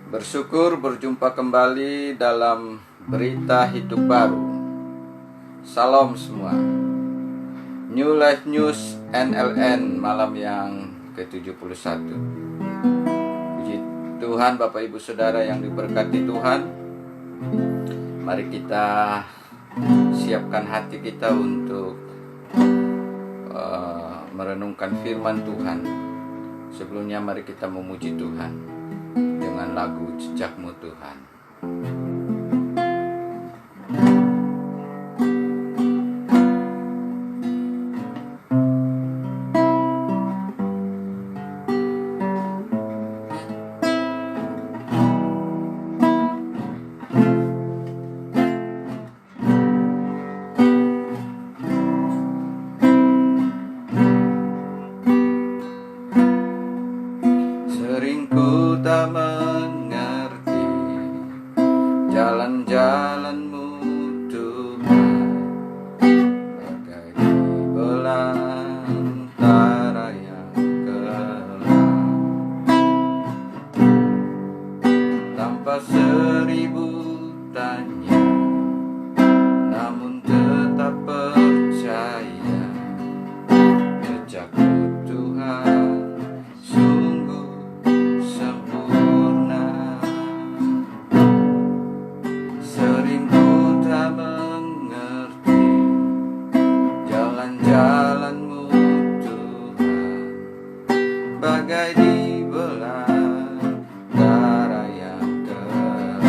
Bersyukur berjumpa kembali dalam berita hidup baru. Salam semua. New Life News NLN malam yang ke-71. Puji Tuhan Bapak Ibu Saudara yang diberkati Tuhan. Mari kita siapkan hati kita untuk merenungkan firman Tuhan. Sebelumnya mari kita memuji Tuhan dengan lagu Jejakmu Tuhan. Sering ku tak mengerti jalan-jalan-Mu Tuhan, bagai di belantara yang gelap, tanpa seribu tanya, namun tetap percaya jejakmu Tuhan sungguh sempurna. Sering ku tak mengerti jalan-jalan-Mu Tuhan, bagai di belantara yang gelap,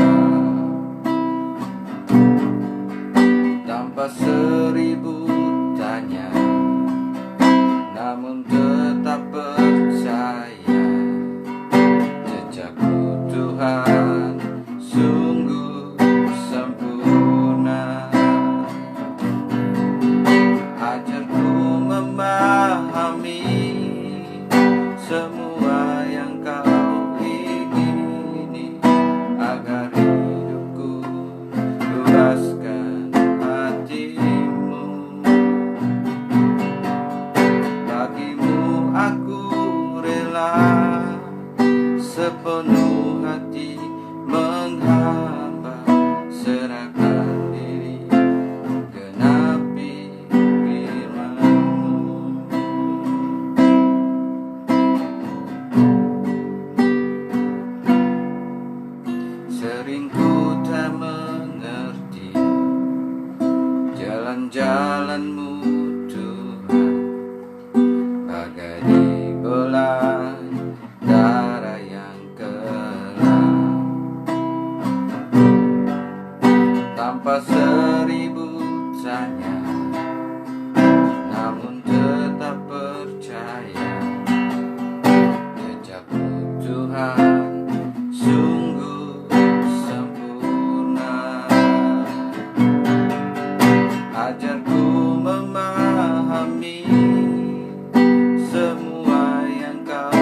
tanpa seribu tanya, namun tetap percaya jejakmu Tuhan sungguh sempurna. Ajarku memahami semua yang Kau ingini, agar hidupku luaskan hati-Mu. Bagimu aku rela sepenuh hati menghamba, serahkan diri genapi firman-Mu. Sering ku tak mengerti jalan-jalan-Mu Tuhan, bagai di belantara yang gelap, tanpa seribu tanya, namun tetap percaya jejakmu Tuhan sungguh sempurna. Ajarku memahami semua yang Kau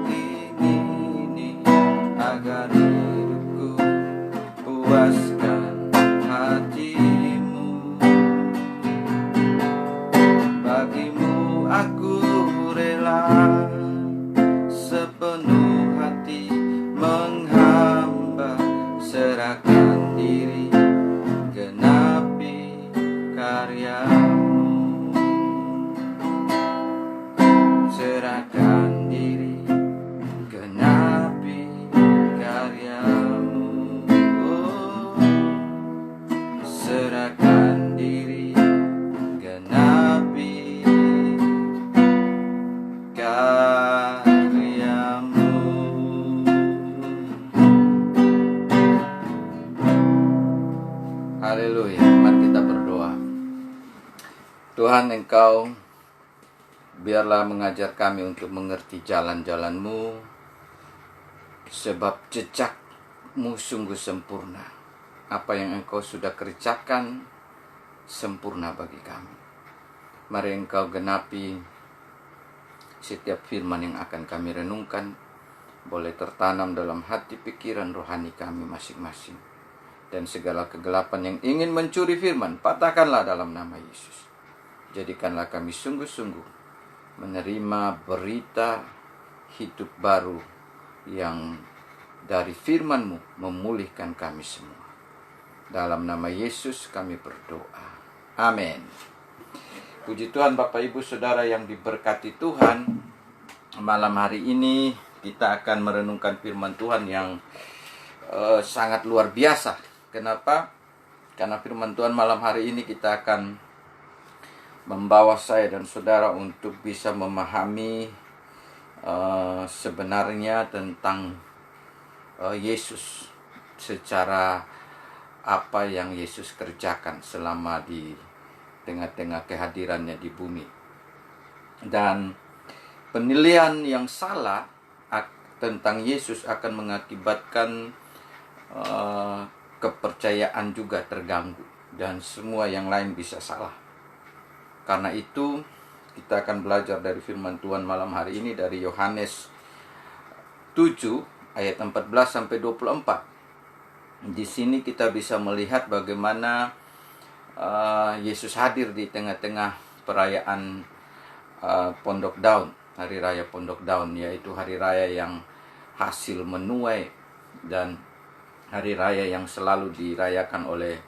ingini, agar hidupku puaskan hati-Mu. Bagimu aku rela sepenuh hati menghamba, serahkan diri genapi karya-Mu. Serahkan diri genapi karya-Mu. Oh, serahkan diri genapi karya-Mu. Haleluya. Mari kita berdoa. Tuhan, Engkau biarlah mengajar kami untuk mengerti jalan-jalan-Mu, sebab jejak-Mu sungguh sempurna. Apa yang Engkau sudah kerjakan sempurna bagi kami. Mari Engkau genapi setiap firman yang akan kami renungkan, boleh tertanam dalam hati pikiran rohani kami masing-masing. Dan segala kegelapan yang ingin mencuri firman, patahkanlah dalam nama Yesus. Jadikanlah kami sungguh-sungguh menerima berita hidup baru yang dari firman-Mu memulihkan kami semua. Dalam nama Yesus kami berdoa. Amin. Puji Tuhan Bapak Ibu Saudara yang diberkati Tuhan. Malam hari ini kita akan merenungkan firman Tuhan yang sangat luar biasa. Kenapa? Karena firman Tuhan malam hari ini kita akan membawa saya dan saudara untuk bisa memahami sebenarnya tentang Yesus, secara apa yang Yesus kerjakan selama di tengah-tengah kehadirannya di bumi. Dan penilaian yang salah tentang Yesus akan mengakibatkan kepercayaan juga terganggu, dan semua yang lain bisa salah. Karena itu kita akan belajar dari firman Tuhan malam hari ini dari Yohanes 7 ayat 14 sampai 24. Di sini kita bisa melihat bagaimana Yesus hadir di tengah-tengah perayaan Pondok Daun, hari raya Pondok Daun, yaitu hari raya yang hasil menuai dan hari raya yang selalu dirayakan oleh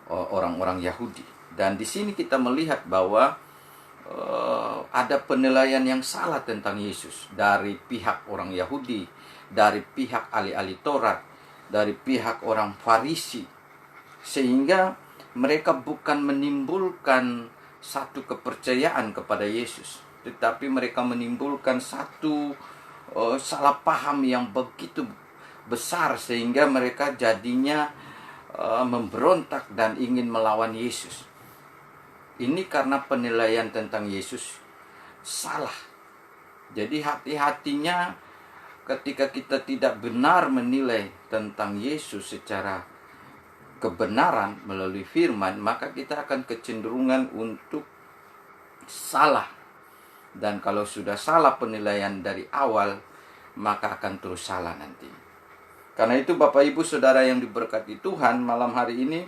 orang-orang Yahudi. Dan di sini kita melihat bahwa ada penilaian yang salah tentang Yesus dari pihak orang Yahudi, dari pihak ahli-ahli Taurat, dari pihak orang Farisi, sehingga mereka bukan menimbulkan satu kepercayaan kepada Yesus, tetapi mereka menimbulkan satu salah paham yang begitu besar, sehingga mereka jadinya memberontak dan ingin melawan Yesus. Ini karena penilaian tentang Yesus salah. Jadi hati-hatinya ketika kita tidak benar menilai tentang Yesus secara kebenaran melalui firman, maka kita akan kecenderungan untuk salah. Dan kalau sudah salah penilaian dari awal, maka akan terus salah nanti. Karena itu Bapak Ibu Saudara yang diberkati Tuhan, malam hari ini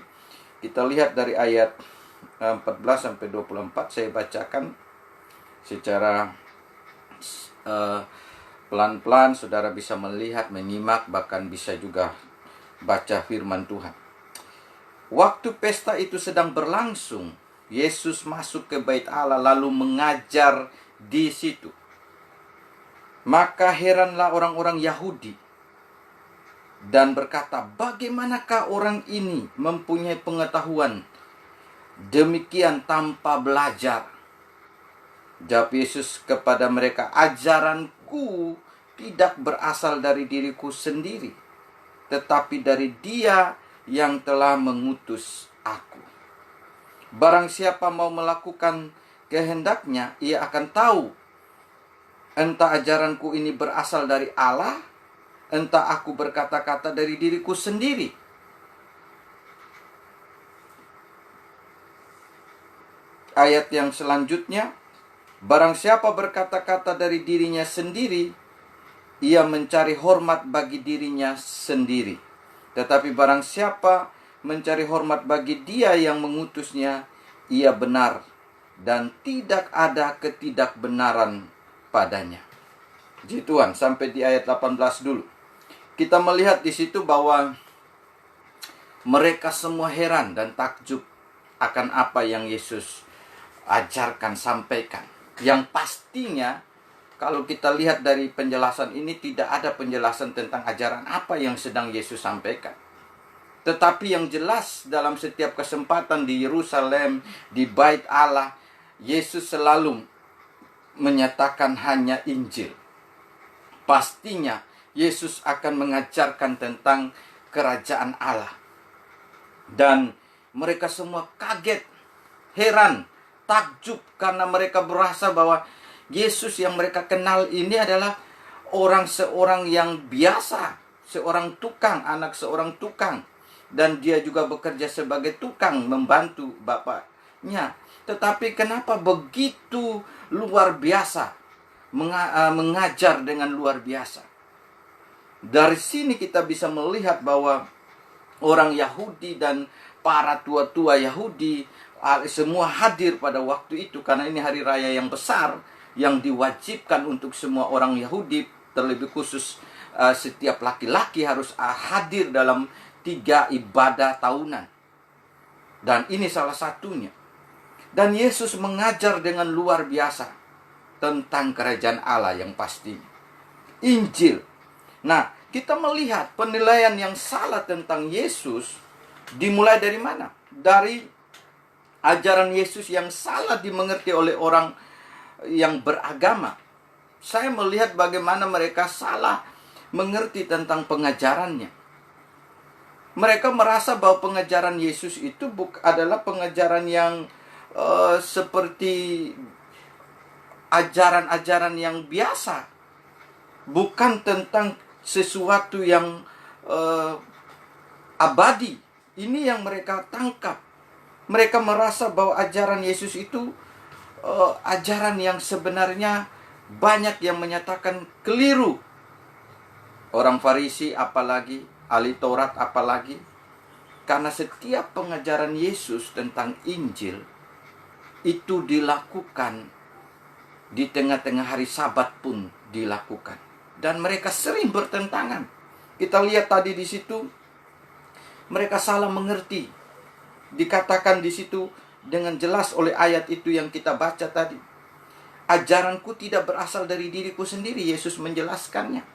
kita lihat dari ayat 14 sampai 24, saya bacakan secara pelan-pelan, saudara bisa melihat, menyimak, bahkan bisa juga baca firman Tuhan. Waktu pesta itu sedang berlangsung, Yesus masuk ke bait Allah lalu mengajar di situ. Maka heranlah orang-orang Yahudi dan berkata, bagaimanakah orang ini mempunyai pengetahuan demikian tanpa belajar? Jawab Yesus kepada mereka, ajaranku tidak berasal dari diriku sendiri, tetapi dari Dia yang telah mengutus aku. Barang siapa mau melakukan kehendaknya, ia akan tahu entah ajaranku ini berasal dari Allah, entah aku berkata-kata dari diriku sendiri. Ayat yang selanjutnya, barang siapa berkata-kata dari dirinya sendiri, ia mencari hormat bagi dirinya sendiri. Tetapi barang siapa mencari hormat bagi Dia yang mengutusnya, ia benar dan tidak ada ketidakbenaran padanya. Puji Tuhan, sampai di ayat 18 dulu. Kita melihat di situ bahwa mereka semua heran dan takjub akan apa yang Yesus ajarkan, sampaikan. Yang pastinya kalau kita lihat dari penjelasan ini, tidak ada penjelasan tentang ajaran apa yang sedang Yesus sampaikan. Tetapi yang jelas dalam setiap kesempatan di Yerusalem, di bait Allah, Yesus selalu menyatakan hanya Injil. Pastinya Yesus akan mengajarkan tentang kerajaan Allah. Dan mereka semua kaget, heran, takjub, karena mereka berasa bahwa Yesus yang mereka kenal ini adalah seorang yang biasa, seorang tukang, anak seorang tukang. Dan dia juga bekerja sebagai tukang membantu bapaknya. Tetapi kenapa begitu luar biasa, mengajar dengan luar biasa? Dari sini kita bisa melihat bahwa orang Yahudi dan para tua-tua Yahudi semua hadir pada waktu itu, karena ini hari raya yang besar yang diwajibkan untuk semua orang Yahudi, terlebih khusus setiap laki-laki harus hadir dalam 3 ibadah tahunan. Dan ini salah satunya. Dan Yesus mengajar dengan luar biasa tentang kerajaan Allah yang pastinya. Injil. Nah, kita melihat penilaian yang salah tentang Yesus dimulai dari mana? Dari ajaran Yesus yang salah dimengerti oleh orang yang beragama. Saya melihat bagaimana mereka salah mengerti tentang pengajarannya. Mereka merasa bahwa pengajaran Yesus itu adalah pengajaran yang seperti ajaran-ajaran yang biasa, bukan tentang sesuatu yang abadi. Ini yang mereka tangkap. Mereka merasa bahwa ajaran Yesus itu ajaran yang sebenarnya banyak yang menyatakan keliru. Orang Farisi apalagi, ahli Taurat apalagi. Karena setiap pengajaran Yesus tentang Injil itu dilakukan di tengah-tengah hari Sabat pun dilakukan. Dan mereka sering bertentangan. Kita lihat tadi di situ, mereka salah mengerti. Dikatakan di situ dengan jelas oleh ayat itu yang kita baca tadi. Ajaranku tidak berasal dari diriku sendiri, Yesus menjelaskannya.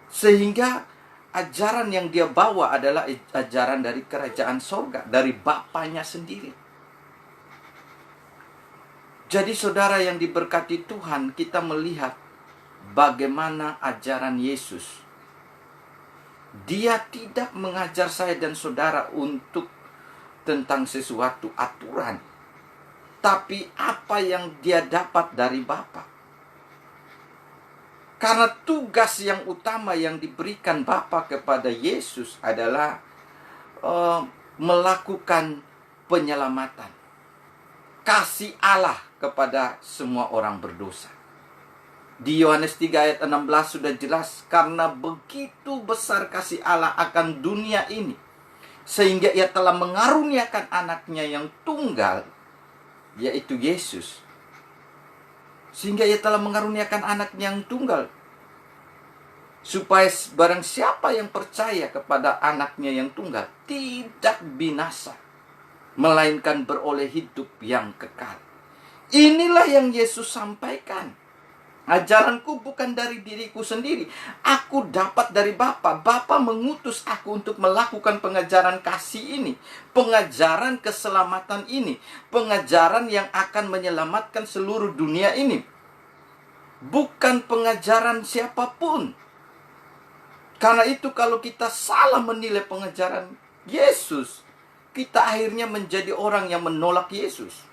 Sehingga ajaran yang dia bawa adalah ajaran dari kerajaan sorga, dari Bapanya sendiri. Jadi saudara yang diberkati Tuhan, kita melihat bagaimana ajaran Yesus. Dia tidak mengajar saya dan saudara untuk tentang sesuatu aturan, tapi apa yang dia dapat dari Bapa. Karena tugas yang utama yang diberikan Bapa kepada Yesus adalah melakukan penyelamatan. Kasih Allah kepada semua orang berdosa. Di Yohanes 3 ayat 16 sudah jelas, karena begitu besar kasih Allah akan dunia ini, sehingga ia telah mengaruniakan anaknya yang tunggal, yaitu Yesus. Sehingga ia telah mengaruniakan anaknya yang tunggal, supaya barang siapa yang percaya kepada anaknya yang tunggal tidak binasa, melainkan beroleh hidup yang kekal. Inilah yang Yesus sampaikan. Ajaranku bukan dari diriku sendiri. Aku dapat dari Bapa. Bapa mengutus aku untuk melakukan pengajaran kasih ini. Pengajaran keselamatan ini. Pengajaran yang akan menyelamatkan seluruh dunia ini. Bukan pengajaran siapapun. Karena itu kalau kita salah menilai pengajaran Yesus, kita akhirnya menjadi orang yang menolak Yesus.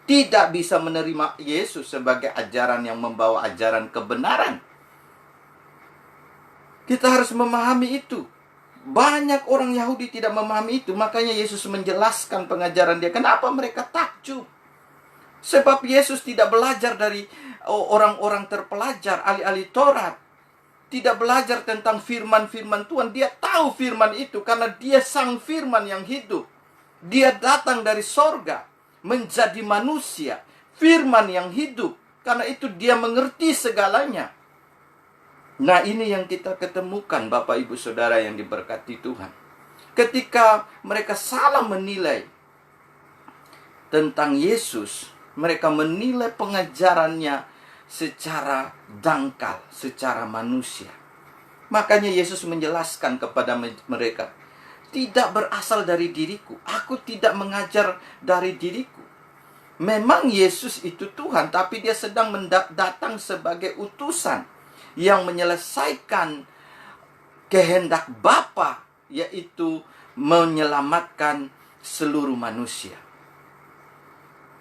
Tidak bisa menerima Yesus sebagai ajaran yang membawa ajaran kebenaran. Kita harus memahami itu. Banyak orang Yahudi tidak memahami itu. Makanya Yesus menjelaskan pengajaran dia. Kenapa mereka takjub? Sebab Yesus tidak belajar dari orang-orang terpelajar, ahli-ahli Taurat. Tidak belajar tentang firman-firman Tuhan. Dia tahu firman itu karena dia sang firman yang hidup. Dia datang dari sorga, menjadi manusia, firman yang hidup. Karena itu dia mengerti segalanya. Nah, ini yang kita ketemukan Bapak Ibu Saudara yang diberkati Tuhan. Ketika mereka salah menilai tentang Yesus, mereka menilai pengajarannya secara dangkal, secara manusia. Makanya Yesus menjelaskan kepada mereka, tidak berasal dari diriku. Aku tidak mengajar dari diriku. Memang Yesus itu Tuhan, tapi dia sedang datang sebagai utusan yang menyelesaikan kehendak Bapa, yaitu menyelamatkan seluruh manusia.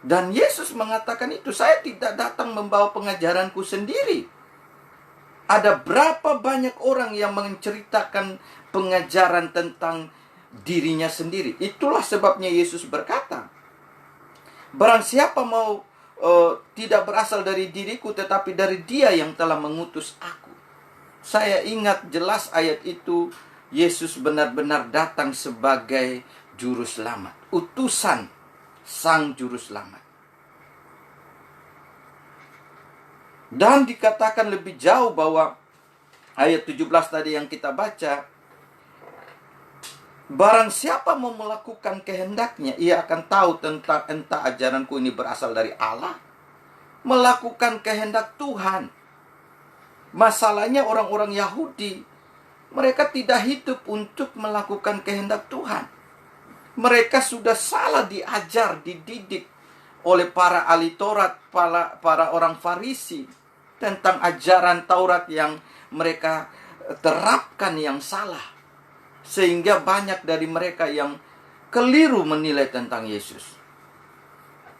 Dan Yesus mengatakan itu, saya tidak datang membawa pengajaranku sendiri. Ada berapa banyak orang yang menceritakan pengajaran tentang dirinya sendiri. Itulah sebabnya Yesus berkata, barang siapa mau tidak berasal dari diriku, tetapi dari Dia yang telah mengutus aku. Saya ingat jelas ayat itu. Yesus benar-benar datang sebagai juru selamat, utusan sang juru selamat. Dan dikatakan lebih jauh bahwa Ayat 17 tadi yang kita baca, barang siapa mau melakukan kehendaknya, ia akan tahu tentang entah ajaranku ini berasal dari Allah. Melakukan kehendak Tuhan. Masalahnya orang-orang Yahudi, mereka tidak hidup untuk melakukan kehendak Tuhan. Mereka sudah salah diajar, dididik oleh para ahli Taurat, para orang Farisi, tentang ajaran Taurat yang mereka terapkan yang salah. Sehingga banyak dari mereka yang keliru menilai tentang Yesus.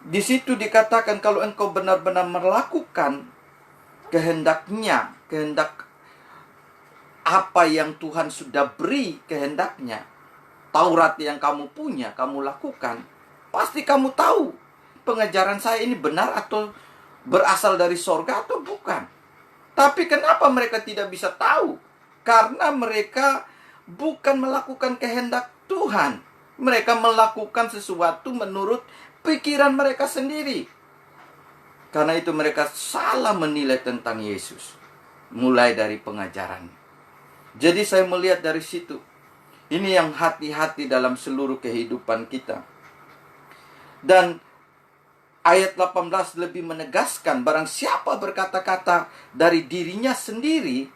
Di situ dikatakan kalau engkau benar-benar melakukan kehendaknya, kehendak apa yang Tuhan sudah beri kehendaknya, Taurat yang kamu punya, kamu lakukan, pasti kamu tahu pengajaran saya ini benar atau berasal dari sorga atau bukan. Tapi kenapa mereka tidak bisa tahu? Karena mereka bukan melakukan kehendak Tuhan. Mereka melakukan sesuatu menurut pikiran mereka sendiri. Karena itu mereka salah menilai tentang Yesus, mulai dari pengajaran. Jadi saya melihat dari situ, ini yang hati-hati dalam seluruh kehidupan kita. Dan ayat 18 lebih menegaskan, barang siapa berkata-kata dari dirinya sendiri,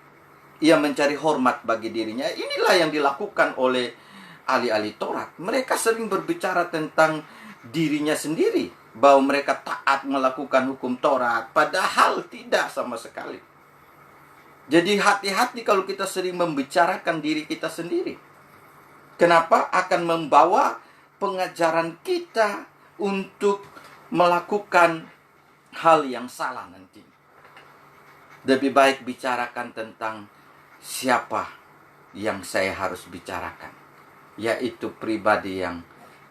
ia mencari hormat bagi dirinya. Inilah yang dilakukan oleh ahli-ahli Taurat. Mereka sering berbicara tentang dirinya sendiri, bahwa mereka taat melakukan hukum Taurat, padahal tidak sama sekali. Jadi hati-hati kalau kita sering membicarakan diri kita sendiri. Kenapa? Akan membawa pengajaran kita untuk melakukan hal yang salah nanti. Lebih baik bicarakan tentang siapa yang saya harus bicarakan, yaitu pribadi yang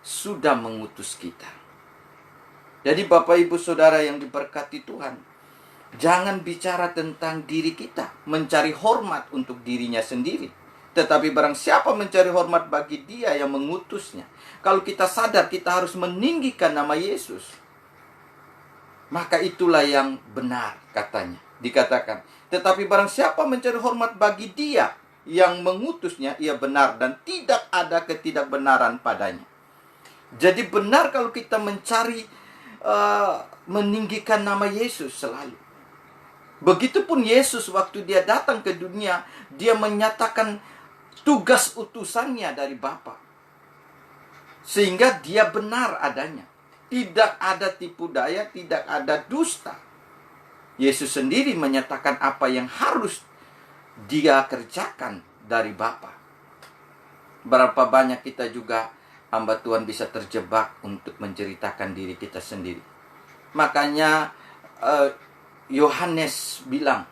sudah mengutus kita. Jadi Bapak Ibu Saudara yang diberkati Tuhan, jangan bicara tentang diri kita, mencari hormat untuk dirinya sendiri. Tetapi barang siapa mencari hormat bagi Dia yang mengutusnya. Kalau kita sadar kita harus meninggikan nama Yesus, maka itulah yang benar, katanya. Dikatakan, tetapi barang siapa mencari hormat bagi Dia yang mengutusnya, ia benar dan tidak ada ketidakbenaran padanya. Jadi benar kalau kita mencari meninggikan nama Yesus selalu. Begitupun Yesus waktu Dia datang ke dunia, Dia menyatakan tugas utusannya dari Bapa, sehingga Dia benar adanya. Tidak ada tipu daya, tidak ada dusta. Yesus sendiri menyatakan apa yang harus Dia kerjakan dari Bapa. Berapa banyak kita juga hamba Tuhan bisa terjebak untuk menceritakan diri kita sendiri. Makanya Yohanes bilang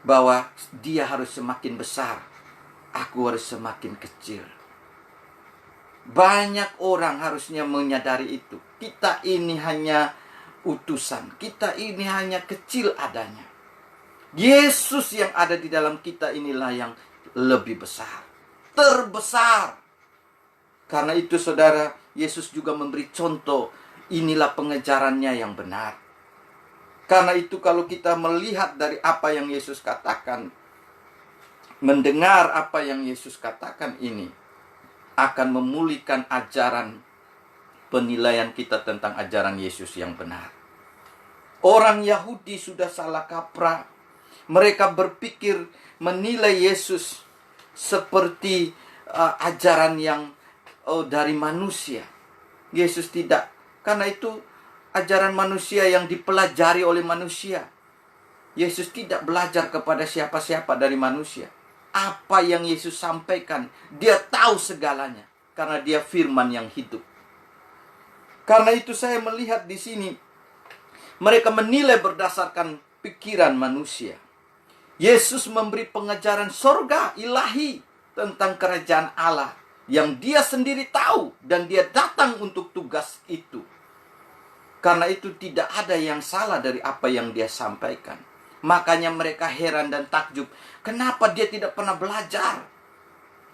bahwa dia harus semakin besar, aku harus semakin kecil. Banyak orang harusnya menyadari itu. Kita ini hanya utusan, kita ini hanya kecil adanya. Yesus yang ada di dalam kita inilah yang lebih besar, terbesar. Karena itu saudara, Yesus juga memberi contoh, inilah pengejarannya yang benar. Karena itu kalau kita melihat dari apa yang Yesus katakan, mendengar apa yang Yesus katakan ini, akan memulihkan ajaran penilaian kita tentang ajaran Yesus yang benar. Orang Yahudi sudah salah kaprah. Mereka berpikir menilai Yesus seperti ajaran yang dari manusia. Yesus tidak. Karena itu ajaran manusia yang dipelajari oleh manusia. Yesus tidak belajar kepada siapa-siapa dari manusia. Apa yang Yesus sampaikan, Dia tahu segalanya. Karena Dia firman yang hidup. Karena itu saya melihat di sini, mereka menilai berdasarkan pikiran manusia. Yesus memberi pengajaran sorga ilahi tentang kerajaan Allah yang Dia sendiri tahu, dan Dia datang untuk tugas itu. Karena itu tidak ada yang salah dari apa yang Dia sampaikan. Makanya mereka heran dan takjub, kenapa Dia tidak pernah belajar?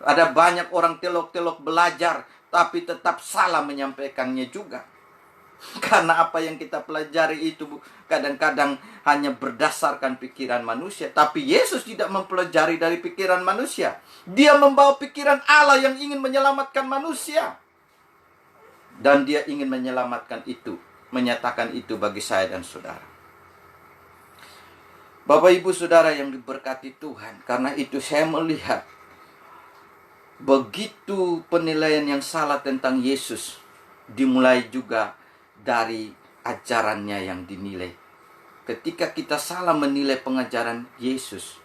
Ada banyak orang teolog-teolog belajar, tapi tetap salah menyampaikannya juga. Karena apa yang kita pelajari itu kadang-kadang hanya berdasarkan pikiran manusia. Tapi Yesus tidak mempelajari dari pikiran manusia. Dia membawa pikiran Allah yang ingin menyelamatkan manusia. Dan dia ingin menyelamatkan itu, menyatakan itu bagi saya dan saudara. Bapak ibu saudara yang diberkati Tuhan, karena itu saya melihat begitu penilaian yang salah tentang Yesus dimulai juga dari ajarannya yang dinilai. Ketika kita salah menilai pengajaran Yesus,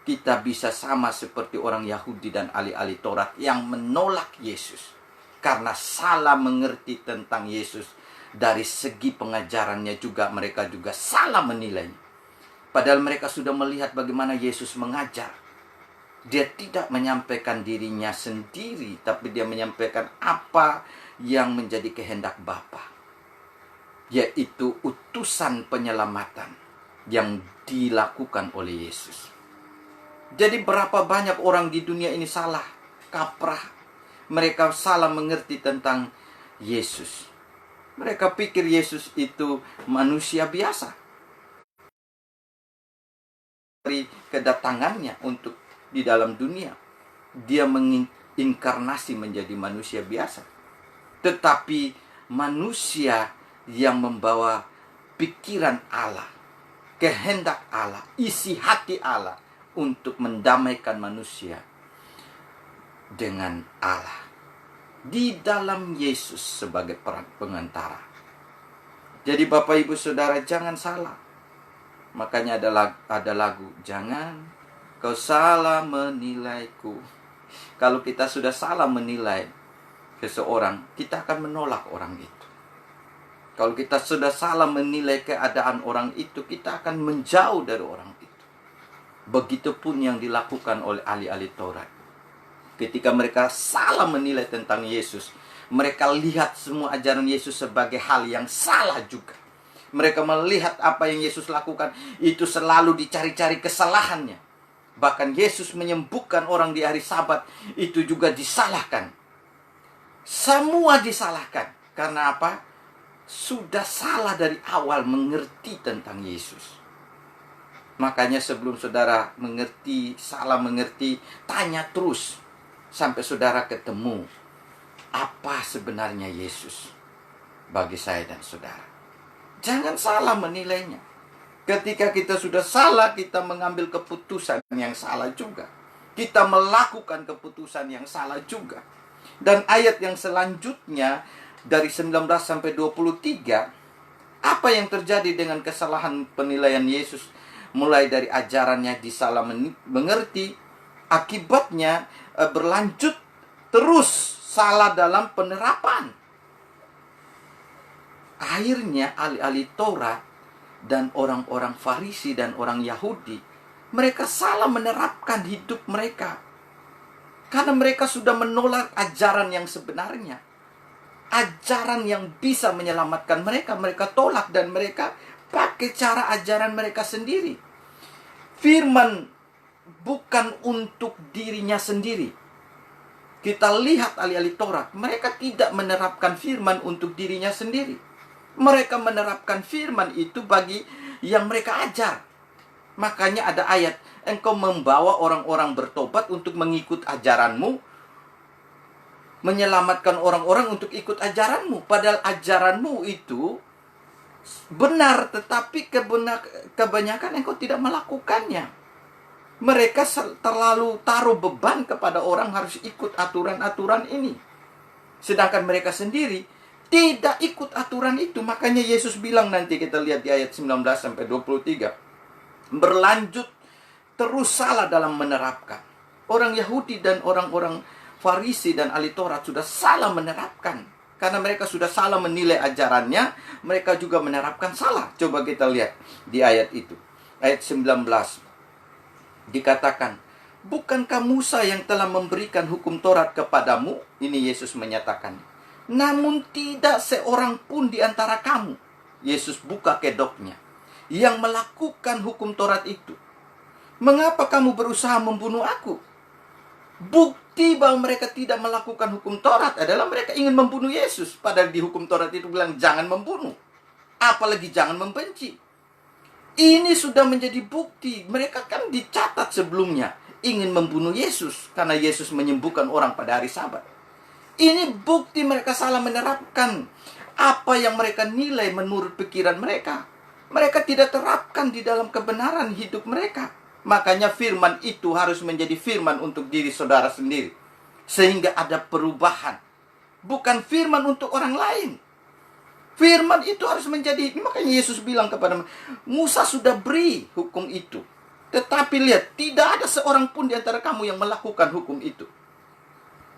kita bisa sama seperti orang Yahudi dan ahli-ahli Taurat yang menolak Yesus karena salah mengerti tentang Yesus. Dari segi pengajarannya juga mereka juga salah menilainya. Padahal mereka sudah melihat bagaimana Yesus mengajar. Dia tidak menyampaikan dirinya sendiri, tapi dia menyampaikan apa yang menjadi kehendak Bapa, yaitu utusan penyelamatan yang dilakukan oleh Yesus. Jadi berapa banyak orang di dunia ini salah kaprah. Mereka salah mengerti tentang Yesus. Mereka pikir Yesus itu manusia biasa. Dari kedatangannya untuk di dalam dunia, dia menginkarnasi menjadi manusia biasa. Tetapi manusia yang membawa pikiran Allah, kehendak Allah, isi hati Allah untuk mendamaikan manusia dengan Allah di dalam Yesus sebagai peran pengantara. Jadi Bapak Ibu Saudara jangan salah. Makanya ada lagu, jangan kau salah menilaiku. Kalau kita sudah salah menilai seseorang, kita akan menolak orang itu. Kalau kita sudah salah menilai keadaan orang itu, kita akan menjauh dari orang itu. Begitupun yang dilakukan oleh ahli-ahli Taurat. Ketika mereka salah menilai tentang Yesus, mereka lihat semua ajaran Yesus sebagai hal yang salah juga. Mereka melihat apa yang Yesus lakukan itu selalu dicari-cari kesalahannya. Bahkan Yesus menyembuhkan orang di hari Sabat itu juga disalahkan. Semua disalahkan. Karena apa? Sudah salah dari awal mengerti tentang Yesus. Makanya sebelum saudara mengerti, salah mengerti, tanya terus sampai saudara ketemu apa sebenarnya Yesus bagi saya dan saudara. Jangan salah menilainya. Ketika kita sudah salah, kita mengambil keputusan yang salah juga. Kita melakukan keputusan yang salah juga. Dan ayat yang selanjutnya dari 19 sampai 23, apa yang terjadi dengan kesalahan penilaian Yesus mulai dari ajarannya disalah mengerti, akibatnya berlanjut terus salah dalam penerapan. Akhirnya ahli-ahli Taurat dan orang-orang Farisi dan orang Yahudi, mereka salah menerapkan hidup mereka. Karena mereka sudah menolak ajaran yang sebenarnya. Ajaran yang bisa menyelamatkan mereka, mereka tolak dan mereka pakai cara ajaran mereka sendiri. Firman bukan untuk dirinya sendiri. Kita lihat ahli-ahli Taurat, mereka tidak menerapkan firman untuk dirinya sendiri. Mereka menerapkan firman itu bagi yang mereka ajar. Makanya ada ayat, engkau membawa orang-orang bertobat untuk mengikut ajaranmu, menyelamatkan orang-orang untuk ikut ajaranmu. Padahal ajaranmu itu benar, tetapi kebanyakan engkau tidak melakukannya. Mereka terlalu taruh beban kepada orang harus ikut aturan-aturan ini. Sedangkan mereka sendiri tidak ikut aturan itu. Makanya Yesus bilang, nanti kita lihat di ayat 19 sampai 23. Berlanjut terus salah dalam menerapkan. Orang Yahudi dan orang-orang Farisi dan ahli Taurat sudah salah menerapkan. Karena mereka sudah salah menilai ajarannya, mereka juga menerapkan salah. Coba kita lihat di ayat itu. Ayat 19. Dikatakan, bukankah Musa yang telah memberikan hukum Taurat kepadamu? Ini Yesus menyatakan. Namun tidak seorang pun di antara kamu, Yesus buka kedoknya, yang melakukan hukum Taurat itu. Mengapa kamu berusaha membunuh aku? Bukti bahwa mereka tidak melakukan hukum Taurat adalah mereka ingin membunuh Yesus. Padahal di hukum Taurat itu bilang jangan membunuh, apalagi jangan membenci. Ini sudah menjadi bukti. Mereka kan dicatat sebelumnya ingin membunuh Yesus karena Yesus menyembuhkan orang pada hari Sabat. Ini bukti mereka salah menerapkan apa yang mereka nilai menurut pikiran mereka. Mereka tidak terapkan di dalam kebenaran hidup mereka. Makanya firman itu harus menjadi firman untuk diri saudara sendiri, sehingga ada perubahan. Bukan firman untuk orang lain. Firman itu harus menjadi, makanya Yesus bilang kepada Musa sudah beri hukum itu. Tetapi lihat, tidak ada seorang pun di antara kamu yang melakukan hukum itu.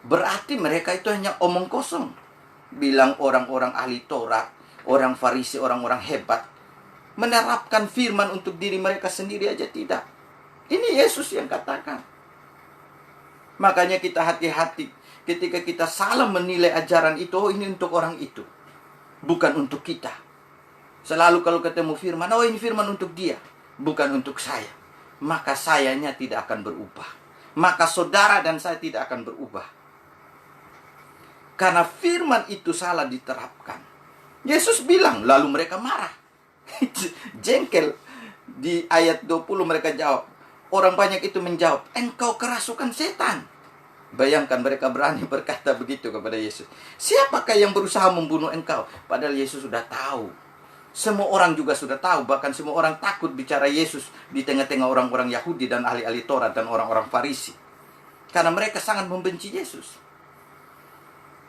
Berarti mereka itu hanya omong kosong. Bilang orang-orang ahli Taurat, orang Farisi, orang-orang hebat, menerapkan firman untuk diri mereka sendiri aja tidak. Ini Yesus yang katakan. Makanya kita hati-hati ketika kita salah menilai ajaran itu. Oh, ini untuk orang itu, bukan untuk kita. Selalu kalau ketemu firman, oh ini firman untuk dia, bukan untuk saya. Maka sayanya tidak akan berubah. Maka saudara dan saya tidak akan berubah. Karena firman itu salah diterapkan. Yesus bilang, lalu mereka marah. Jengkel. Di ayat 20 mereka jawab. Orang banyak itu menjawab, engkau kerasukan setan. Bayangkan mereka berani berkata begitu kepada Yesus. Siapakah yang berusaha membunuh engkau? Padahal Yesus sudah tahu. Semua orang juga sudah tahu. Bahkan semua orang takut bicara Yesus di tengah-tengah orang-orang Yahudi dan ahli-ahli Taurat dan orang-orang Farisi. Karena mereka sangat membenci Yesus.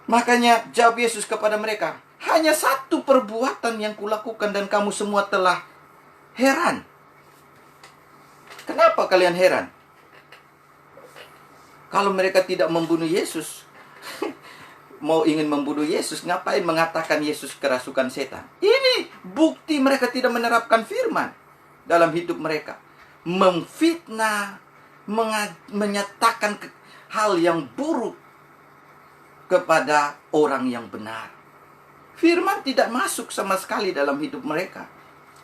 Makanya jawab Yesus kepada mereka, hanya satu perbuatan yang kulakukan dan kamu semua telah heran. Kenapa kalian heran? Kalau mereka tidak membunuh Yesus, mau ingin membunuh Yesus, ngapain mengatakan Yesus kerasukan setan? Ini bukti mereka tidak menerapkan firman dalam hidup mereka. Memfitnah, menyatakan hal yang buruk kepada orang yang benar. Firman tidak masuk sama sekali dalam hidup mereka.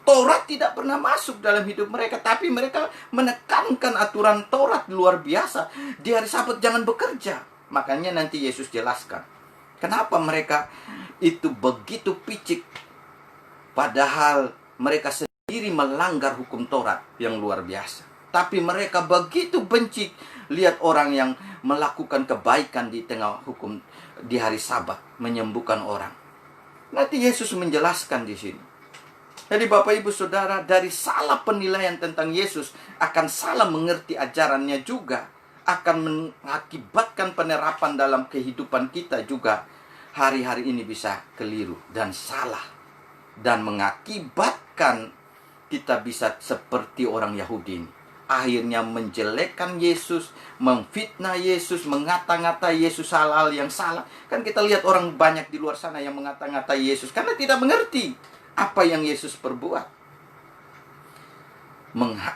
Taurat tidak pernah masuk dalam hidup mereka, tapi mereka menekankan aturan Taurat luar biasa. Di hari Sabat jangan bekerja. Makanya nanti Yesus jelaskan kenapa mereka itu begitu picik, padahal mereka sendiri melanggar hukum Taurat yang luar biasa. Tapi mereka begitu benci lihat orang yang melakukan kebaikan di tengah hukum di hari Sabat, menyembuhkan orang. Nanti Yesus menjelaskan di sini. Jadi Bapak Ibu Saudara, dari salah penilaian tentang Yesus akan salah mengerti ajarannya juga akan mengakibatkan penerapan dalam kehidupan kita juga hari-hari ini bisa keliru dan salah, dan mengakibatkan kita bisa seperti orang Yahudi ini. Akhirnya menjelekkan Yesus, memfitnah Yesus, mengata-ngata Yesus hal-hal yang salah. Kan kita lihat orang banyak di luar sana yang mengata-ngata Yesus karena tidak mengerti apa yang Yesus perbuat.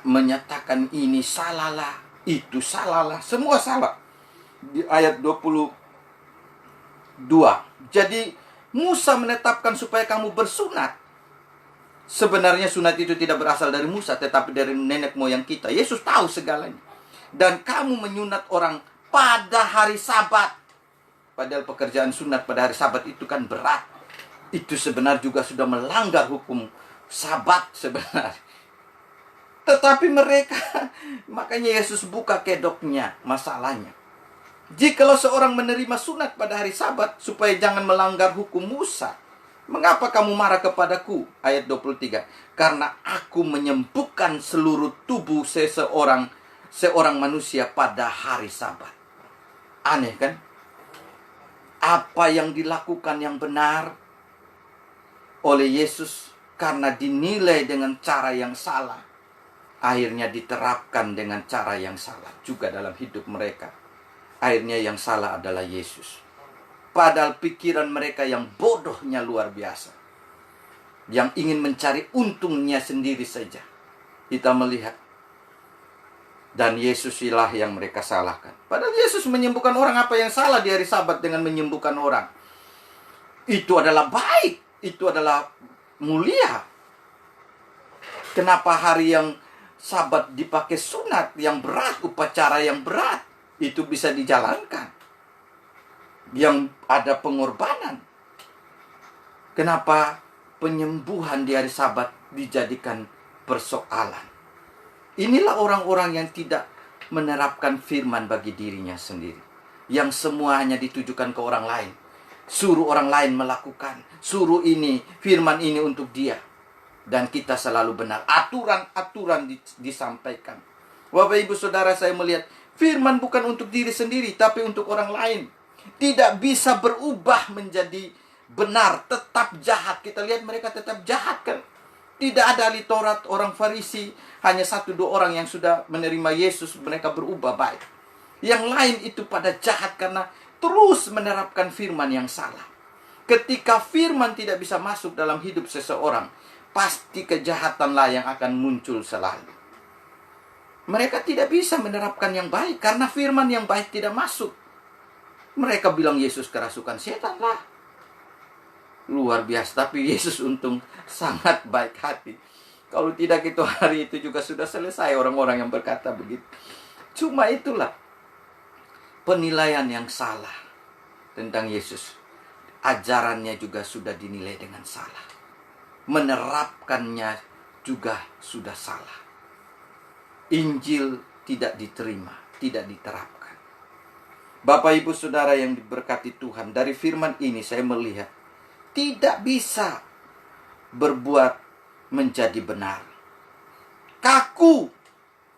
Menyatakan ini salahlah, itu salahlah, semua salah. Di ayat 22. Jadi Musa menetapkan supaya kamu bersunat. Sebenarnya sunat itu tidak berasal dari Musa, tetapi dari nenek moyang kita. Yesus tahu segalanya. Dan kamu menyunat orang pada hari Sabat. Padahal pekerjaan sunat pada hari Sabat itu kan berat. Itu sebenarnya juga sudah melanggar hukum Sabat sebenarnya. Tetapi mereka, makanya Yesus buka kedoknya masalahnya. Jikalau seorang menerima sunat pada hari Sabat supaya jangan melanggar hukum Musa, mengapa kamu marah kepadaku? Ayat 23. Karena aku menyembuhkan seluruh tubuh seorang manusia pada hari Sabat. Aneh kan? Apa yang dilakukan yang benar oleh Yesus karena dinilai dengan cara yang salah, akhirnya diterapkan dengan cara yang salah juga dalam hidup mereka. Akhirnya yang salah adalah Yesus. Padahal pikiran mereka yang bodohnya luar biasa, yang ingin mencari untungnya sendiri saja. Kita melihat, dan Yesus lah yang mereka salahkan. Padahal Yesus menyembuhkan orang. Apa yang salah di hari Sabat dengan menyembuhkan orang? Itu adalah baik. Itu adalah mulia. Kenapa hari yang Sabat dipakai sunat yang berat, upacara yang berat? itu bisa dijalankan. Yang ada pengorbanan. Kenapa penyembuhan di hari Sabat dijadikan persoalan? Inilah orang-orang yang tidak menerapkan firman bagi dirinya sendiri. Yang semua hanya ditujukan ke orang lain. Suruh orang lain melakukan. Suruh ini, firman ini untuk dia. Dan kita selalu benar. Aturan-aturan disampaikan. Bapak Ibu Saudara, saya melihat firman bukan untuk diri sendiri, tapi untuk orang lain. Tidak bisa berubah menjadi benar, tetap jahat. Kita lihat mereka tetap jahat kan. Tidak ada ahli Taurat, orang Farisi. Hanya 1-2 orang yang sudah menerima Yesus, mereka berubah baik. Yang lain itu pada jahat karena terus menerapkan firman yang salah. Ketika firman tidak bisa masuk dalam hidup seseorang, pasti kejahatanlah yang akan muncul selalu. Mereka tidak bisa menerapkan yang baik karena firman yang baik tidak masuk. Mereka bilang Yesus kerasukan setan lah. Luar biasa, tapi Yesus untung sangat baik hati. Kalau tidak itu hari itu juga sudah selesai orang-orang yang berkata begitu. Cuma itulah penilaian yang salah tentang Yesus. Ajarannya juga sudah dinilai dengan salah. Menerapkannya juga sudah salah. Injil tidak diterima, tidak diterapkan. Bapak Ibu Saudara yang diberkati Tuhan, dari firman ini saya melihat tidak bisa berbuat menjadi benar. Kaku.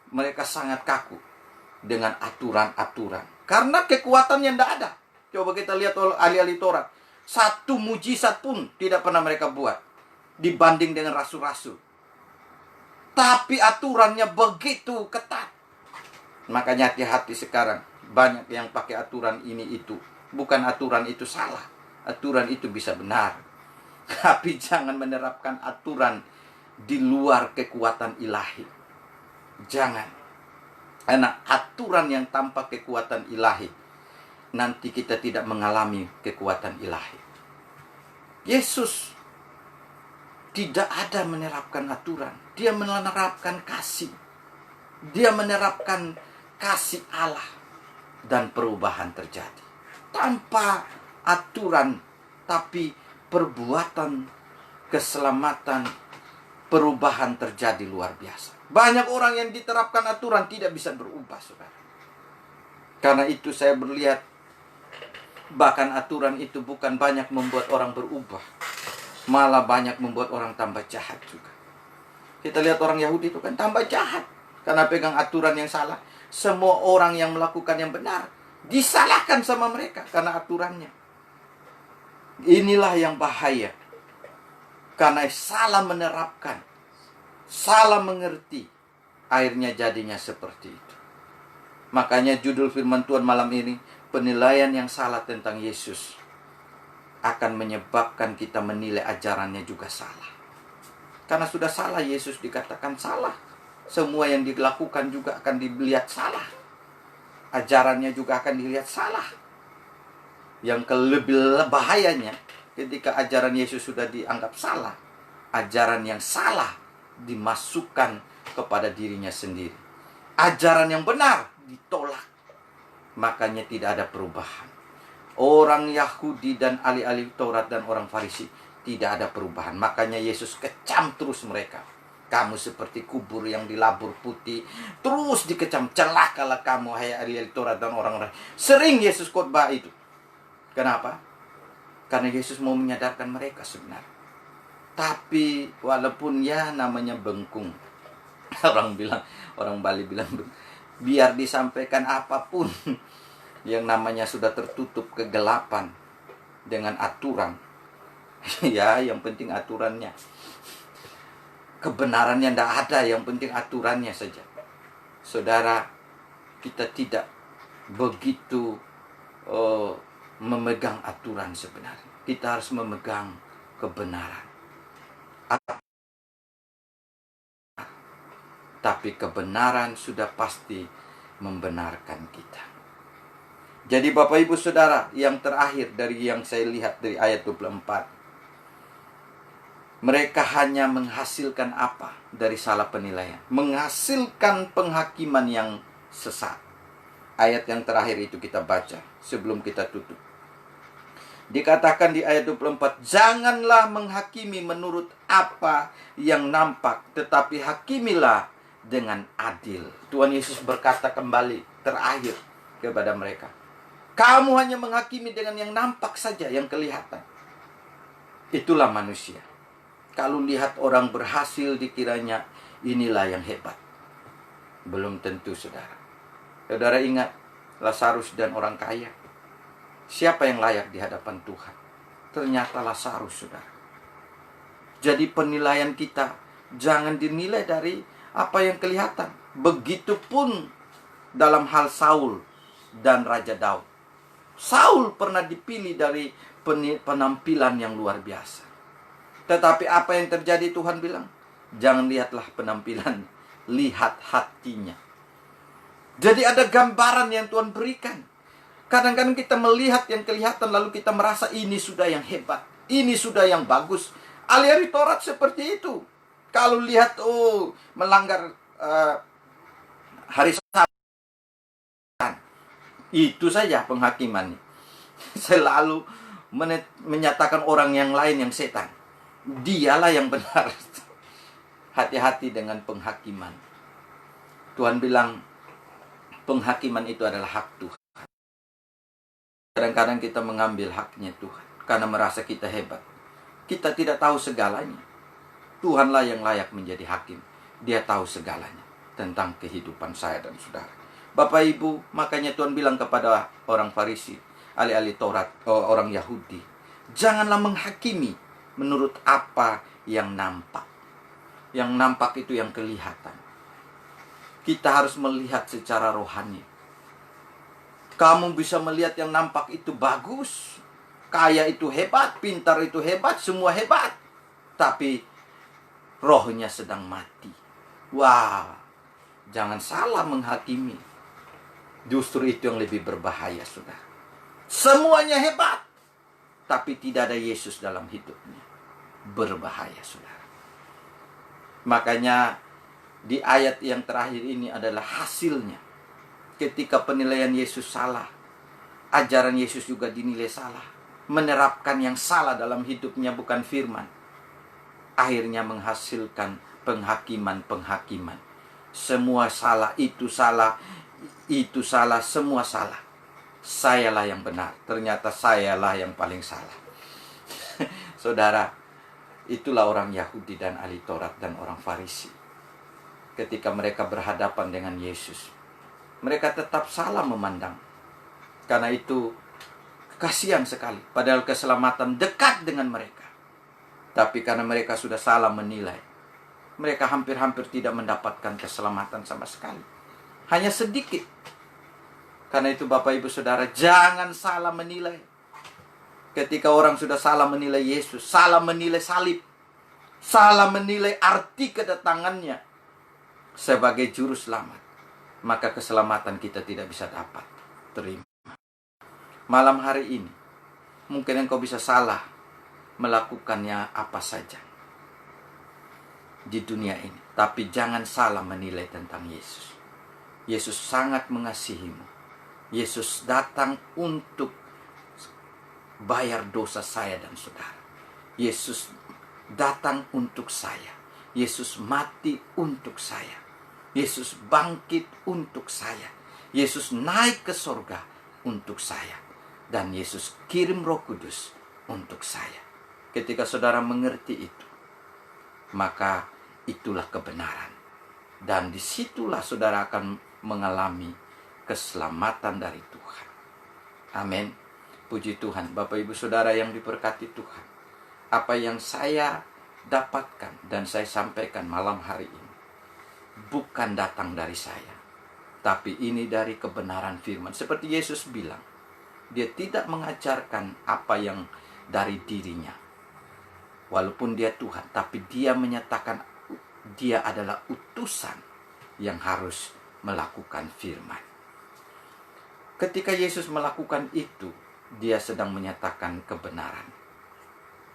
Mereka sangat kaku dengan aturan-aturan. Karena kekuatannya tidak ada. Coba kita lihat ahli-ahli Taurat. Satu mujizat pun tidak pernah mereka buat. Dibanding dengan rasul-rasul. Tapi aturannya begitu ketat. Makanya hati-hati sekarang. Banyak yang pakai aturan ini itu. Bukan aturan itu salah. Aturan itu bisa benar. Tapi jangan menerapkan aturan di luar kekuatan ilahi. Jangan. Karena aturan yang tanpa kekuatan ilahi, nanti kita tidak mengalami kekuatan ilahi. Yesus tidak ada menerapkan aturan. Dia menerapkan kasih. Dia menerapkan kasih Allah. Dan perubahan terjadi. Tanpa aturan, tapi perbuatan keselamatan, perubahan terjadi luar biasa. Banyak orang yang diterapkan aturan tidak bisa berubah, saudara. Karena itu saya melihat bahkan aturan itu bukan banyak membuat orang berubah, malah banyak membuat orang tambah jahat juga. Kita lihat orang Yahudi itu kan tambah jahat karena pegang aturan yang salah. Semua orang yang melakukan yang benar disalahkan sama mereka karena aturannya. Inilah yang bahaya. Karena salah menerapkan, salah mengerti, akhirnya jadinya seperti itu. Makanya judul firman Tuhan malam ini, penilaian yang salah tentang Yesus akan menyebabkan kita menilai ajarannya juga salah. Karena sudah salah, Yesus dikatakan salah. Semua yang dilakukan juga akan dilihat salah. Ajarannya juga akan dilihat salah. Yang lebih bahayanya, ketika ajaran Yesus sudah dianggap salah, ajaran yang salah dimasukkan kepada dirinya sendiri. Ajaran yang benar ditolak. Makanya tidak ada perubahan. Orang Yahudi dan ahli-ahli Taurat dan orang Farisi tidak ada perubahan. Makanya Yesus kecam terus mereka. Kamu seperti kubur yang dilabur putih. Terus dikecam. Celakalah kamu, hai ahli-ahli Taurat dan orang-orang. Sering Yesus khotbah itu. Kenapa? Karena Yesus mau menyadarkan mereka sebenarnya. Tapi walaupun ya namanya bengkung. Orang Bali bilang, biar disampaikan apapun yang namanya sudah tertutup kegelapan dengan aturan. Ya, yang penting aturannya. Kebenarannya tidak ada, yang penting aturannya saja. Saudara, kita tidak begitu memegang aturan sebenarnya. Kita harus memegang kebenaran. Tapi kebenaran sudah pasti membenarkan kita. Jadi Bapak Ibu Saudara, yang terakhir dari yang saya lihat dari ayat 24. Mereka hanya menghasilkan apa dari salah penilaian? Menghasilkan penghakiman yang sesat. ayat yang terakhir itu kita baca sebelum kita tutup. Dikatakan di ayat 24, janganlah menghakimi menurut apa yang nampak, tetapi hakimilah dengan adil. Tuhan Yesus berkata kembali terakhir kepada mereka, kamu hanya menghakimi dengan yang nampak saja, yang kelihatan. Itulah manusia. Kalau lihat orang berhasil, dikiranya inilah yang hebat. Belum tentu, saudara. Saudara ingat Lazarus dan orang kaya. Siapa yang layak di hadapan Tuhan? Ternyata Lazarus, saudara. Jadi penilaian kita jangan dinilai dari apa yang kelihatan. Begitupun dalam hal Saul dan Raja Daud. Saul pernah dipilih dari penampilan yang luar biasa. Tetapi apa yang terjadi, Tuhan bilang, jangan lihatlah penampilan, lihat hatinya. Jadi ada gambaran yang Tuhan berikan. Kadang-kadang kita melihat yang kelihatan, lalu kita merasa ini sudah yang hebat, ini sudah yang bagus. Ahli Taurat seperti itu. Kalau lihat, melanggar hari Sabat, itu saja penghakimannya. Selalu menyatakan orang yang lain yang setan. Dialah yang benar. Hati-hati dengan penghakiman. Tuhan bilang, penghakiman itu adalah hak Tuhan. Kadang-kadang kita mengambil haknya Tuhan karena merasa kita hebat. Kita tidak tahu segalanya. Tuhanlah yang layak menjadi hakim. Dia tahu segalanya tentang kehidupan saya dan saudara. Bapak Ibu, makanya Tuhan bilang kepada orang Farisi, ahli-ahli Taurat, orang Yahudi, janganlah menghakimi menurut apa yang nampak. Yang nampak itu yang kelihatan. Kita harus melihat secara rohani. Kamu bisa melihat yang nampak itu bagus, kaya itu hebat, pintar itu hebat, semua hebat. Tapi rohnya sedang mati. Wah, jangan salah menghakimi. Justru itu yang lebih berbahaya, saudara. Semuanya hebat, tapi tidak ada Yesus dalam hidupnya. Berbahaya, saudara. Makanya di ayat yang terakhir ini adalah hasilnya. Ketika penilaian Yesus salah, ajaran Yesus juga dinilai salah. Menerapkan yang salah dalam hidupnya bukan firman. Akhirnya menghasilkan penghakiman. Semua salah, itu salah, semua salah. Sayalah yang benar. Ternyata sayalah yang paling salah. Saudara, itulah orang Yahudi dan ahli Taurat dan orang Farisi. Ketika mereka berhadapan dengan Yesus, mereka tetap salah memandang. Karena itu kasihan sekali. Padahal keselamatan dekat dengan mereka. Tapi karena mereka sudah salah menilai, mereka hampir-hampir tidak mendapatkan keselamatan sama sekali. Hanya sedikit. Karena itu Bapak Ibu Saudara, jangan salah menilai. Ketika orang sudah salah menilai Yesus, salah menilai salib, salah menilai arti kedatangannya sebagai juru selamat, maka keselamatan kita tidak bisa dapat terima. Malam hari ini, mungkin engkau bisa salah melakukannya apa saja di dunia ini. Tapi jangan salah menilai tentang Yesus. Yesus sangat mengasihimu. Yesus datang untuk bayar dosa saya dan saudara. Yesus datang untuk saya. Yesus mati untuk saya. Yesus bangkit untuk saya. Yesus naik ke surga untuk saya. Dan Yesus kirim Roh Kudus untuk saya. Ketika saudara mengerti itu, maka itulah kebenaran. Dan disitulah saudara akan mengalami keselamatan dari Tuhan. Amin. Puji Tuhan. Bapak Ibu Saudara yang diberkati Tuhan, apa yang saya dapatkan dan saya sampaikan malam hari ini bukan datang dari saya, tapi ini dari kebenaran firman. Seperti Yesus bilang, dia tidak mengajarkan apa yang dari dirinya. Walaupun dia Tuhan, tapi dia menyatakan dia adalah utusan yang harus melakukan firman. Ketika Yesus melakukan itu, dia sedang menyatakan kebenaran.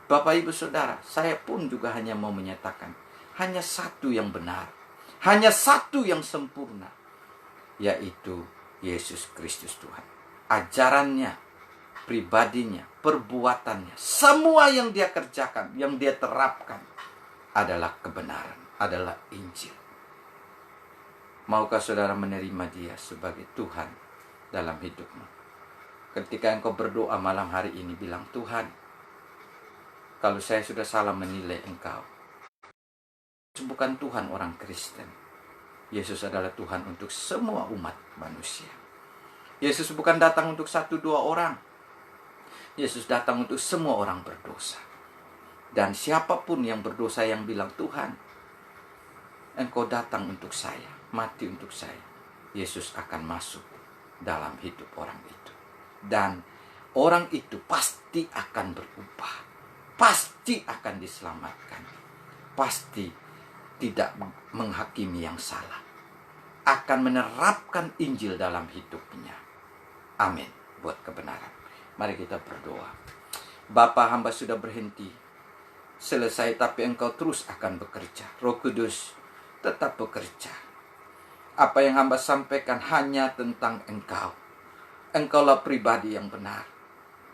Bapak Ibu Saudara, saya pun juga hanya mau menyatakan hanya satu yang benar, hanya satu yang sempurna, yaitu Yesus Kristus Tuhan. Ajarannya, pribadinya, perbuatannya, semua yang dia kerjakan, yang dia terapkan adalah kebenaran, adalah Injil. Maukah saudara menerima dia sebagai Tuhan dalam hidupmu? Ketika engkau berdoa malam hari ini, bilang, Tuhan, kalau saya sudah salah menilai engkau, Yesus bukan Tuhan orang Kristen. Yesus adalah Tuhan untuk semua umat manusia. Yesus bukan datang untuk 1-2 orang. Yesus datang untuk semua orang berdosa. Dan siapapun yang berdosa yang bilang, Tuhan, engkau datang untuk saya, mati untuk saya, Yesus akan masuk dalam hidup orang itu. Dan orang itu pasti akan berubah, pasti akan diselamatkan, pasti tidak menghakimi yang salah, akan menerapkan Injil dalam hidupnya. Amin. Buat kebenaran. Mari kita berdoa. Bapa, hamba sudah berhenti. Selesai, tapi engkau terus akan bekerja. Roh Kudus tetap bekerja. Apa yang hamba sampaikan hanya tentang engkau. Engkaulah pribadi yang benar.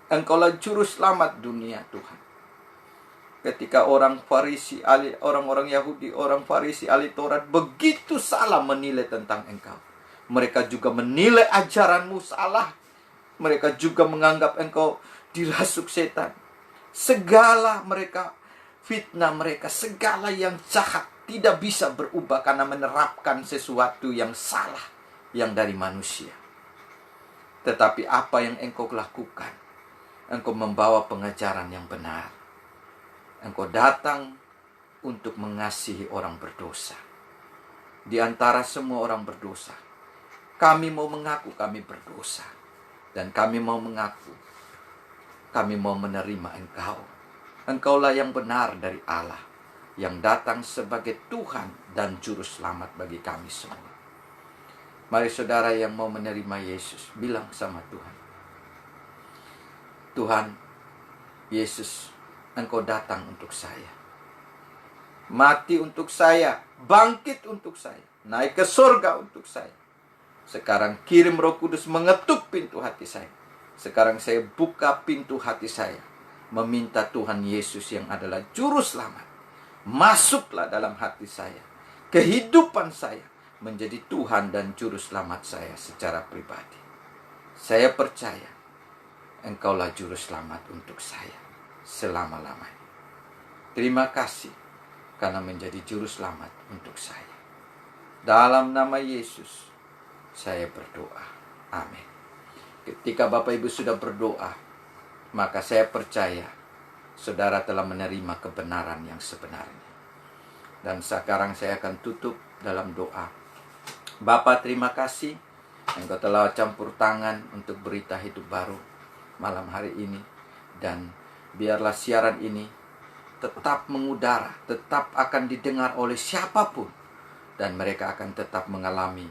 Engkaulah juru selamat dunia, Tuhan. Ketika orang Yahudi, orang Farisi, ahli Taurat begitu salah menilai tentang engkau, mereka juga menilai ajaranmu salah. Mereka juga menganggap engkau dirasuk setan. Segala mereka, fitnah mereka, segala yang jahat tidak bisa berubah karena menerapkan sesuatu yang salah, yang dari manusia. Tetapi apa yang engkau lakukan? Engkau membawa pengajaran yang benar. Engkau datang untuk mengasihi orang berdosa. Di antara semua orang berdosa, kami mau mengaku kami berdosa. Dan kami mau mengaku, kami mau menerima engkau. Engkaulah yang benar dari Allah, yang datang sebagai Tuhan dan Juru Selamat bagi kami semua. Mari saudara yang mau menerima Yesus, bilang sama Tuhan, Tuhan, Yesus, engkau datang untuk saya. Mati untuk saya, bangkit untuk saya, naik ke surga untuk saya. Sekarang kirim Roh Kudus mengetuk pintu hati saya. Sekarang saya buka pintu hati saya, meminta Tuhan Yesus yang adalah Juru Selamat, masuklah dalam hati saya. Kehidupan saya menjadi Tuhan dan Juru Selamat saya secara pribadi. Saya percaya engkaulah Juru Selamat untuk saya selama-lamanya. Terima kasih karena menjadi Juru Selamat untuk saya. Dalam nama Yesus saya berdoa. Amin. Ketika Bapak Ibu sudah berdoa, maka saya percaya saudara telah menerima kebenaran yang sebenarnya. Dan sekarang saya akan tutup dalam doa. Bapa, terima kasih engkau telah campur tangan untuk berita hidup baru malam hari ini. Dan biarlah siaran ini tetap mengudara, tetap akan didengar oleh siapapun. Dan mereka akan tetap mengalami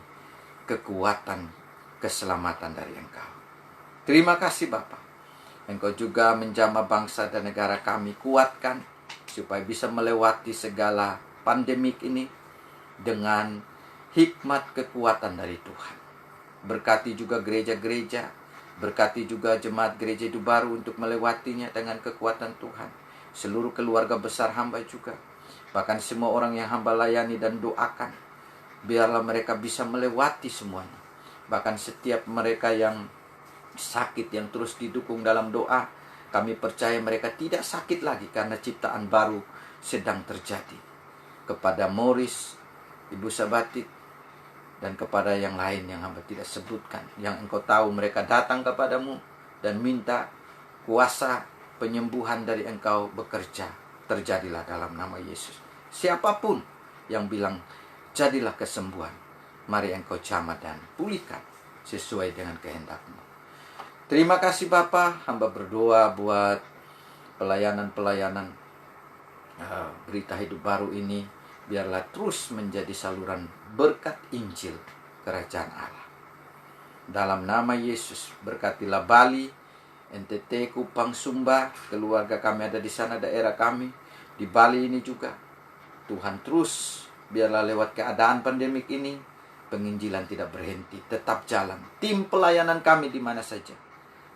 kekuatan, keselamatan dari engkau. Terima kasih Bapa. Engkau juga menjamah bangsa dan negara kami, kuatkan supaya bisa melewati segala pandemik ini dengan hikmat kekuatan dari Tuhan. Berkati juga gereja-gereja, berkati juga jemaat gereja hidup baru untuk melewatinya dengan kekuatan Tuhan. Seluruh keluarga besar hamba juga, bahkan semua orang yang hamba layani dan doakan, biarlah mereka bisa melewati semuanya. Bahkan setiap mereka yang sakit, yang terus didukung dalam doa, kami percaya mereka tidak sakit lagi karena ciptaan baru sedang terjadi. Kepada Morris, Ibu Sabatit, dan kepada yang lain yang hamba tidak sebutkan, yang engkau tahu mereka datang kepadamu dan minta kuasa penyembuhan dari engkau bekerja. Terjadilah dalam nama Yesus. Siapapun yang bilang jadilah kesembuhan, mari engkau jamah dan pulihkan sesuai dengan kehendak-Mu. Terima kasih Bapa, hamba berdoa buat pelayanan-pelayanan berita hidup baru ini. Biarlah terus menjadi saluran berkat Injil Kerajaan Allah. Dalam nama Yesus, berkatilah Bali, NTT, Kupang, Sumba, keluarga kami ada di sana, daerah kami, di Bali ini juga. Tuhan terus, biarlah lewat keadaan pandemik ini, penginjilan tidak berhenti, tetap jalan. Tim pelayanan kami di mana saja,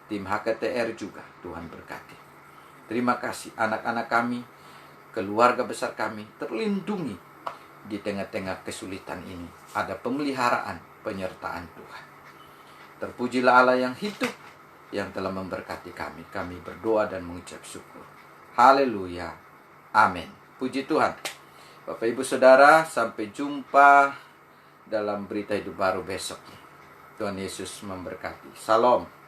tim HKTR juga, Tuhan berkati. Terima kasih, anak-anak kami, keluarga besar kami terlindungi di tengah-tengah kesulitan ini. Ada pemeliharaan, penyertaan Tuhan. Terpujilah Allah yang hidup, yang telah memberkati kami. Kami berdoa dan mengucap syukur. Haleluya. Amin. Puji Tuhan. Bapak Ibu Saudara, sampai jumpa dalam berita hidup baru besok. Tuhan Yesus memberkati. Salam.